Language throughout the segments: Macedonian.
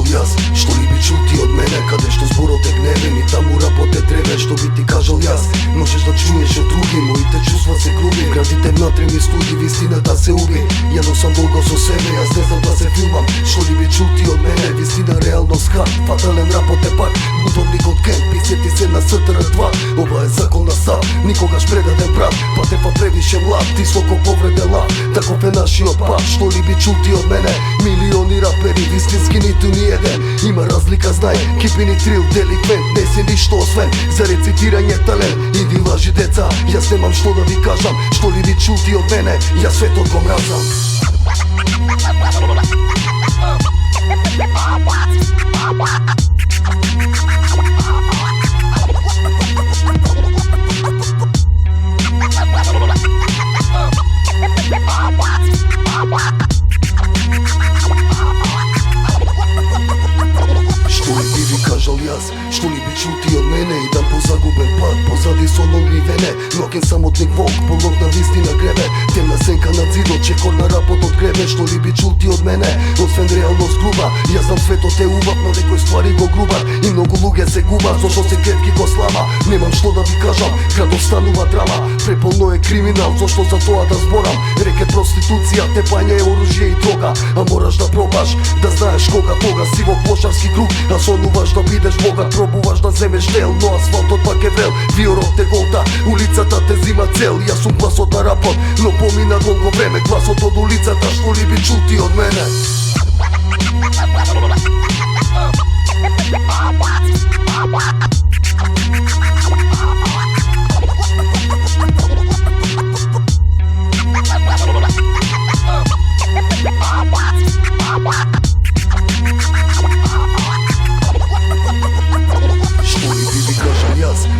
јас, што ли би чул ти од мене? Каде што зборот е гневен и таму рапот е древен, што би ти кажал јас? Можеш да чуеш од други, моите чувства се груби. Градите внатре ми студи, вистината се уби. Ја носам долго со себе, јас не знам да се филмам. Што ли би чул ти од мене? Вистина, реалност, хат, фатален рапот е пак. Будовник од Кент, писети се на СТР2. Ова е закон на СА, никогаш предаден брат. Патефа превише млад, ти своко повредела. Таков е нашиот пат, што ли би чул ти од мене? Милиони рапери, вистински ниту ни еден. Има разлика, знај, кипини трил, деликвент. Не си ништо освен за рецитирање талент. Иди лажи деца, јас немам што да ви кажам. Што ли би чул ти од мене? Јас светот го мразам. Што ли би чул ти од мене? Идам по загубен пат, позади со ноги вене. Нокен самотник волк, полог на вистина гребе. Темна сенка над зидот, чекор на рапот од гребе. Што ли би чул ти од мене? Освен реалност груба, јас знам светот е убав, но некои ствари го грубат и многу луѓе се губат, зашто се кревки го слама. Немам што да ви кажам, градот станува драма. Преполно е криминал, зашто за тоа да зборам. Рекет проституција, тепање е оружје и дрога. А мораш да пробаш, да знаеш кога тога си во клошарски круг, а сонуваш да бидеш богат. Пробуваш да земеш тел, но асфалтот пак е врел. Виорот те голта, улицата те зима цел. Јас сум гласот на рапот, но помина долго време. Гласот од улицата, што ли би чул ти од мене?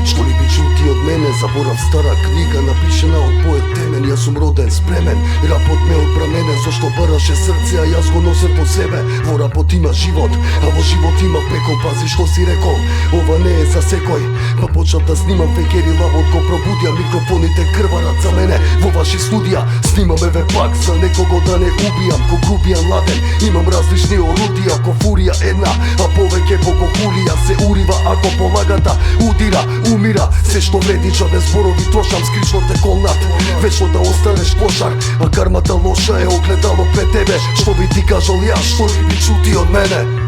Што ли би чул ти од мене? Заборав стара книга, напишена од поет темен. Јас сум роден спремен, рапот ме одбранене. Зошто бараше срце, а јас го носем по себе. Во рапот има живот, а во живот има пекол. Пази што си рекол, ова не е за секој. Па почнав да снимам векери, лавот го пробудија. Микрофоните крварат за мене во ваши студија. Снимаме ве пак за некого да не убијам. Ко грубијан ладен, имам различни орудија. Ко фурија една, а повеќе богохулија. Се урива ако полагата удира, умира. Се што вреди без зборови трошам, скришно те колнат. Вечно да останеш клошар, а кармата лоша е огледало пред тебе. Што би ти кажал јас? Што ли би чул ти од мене?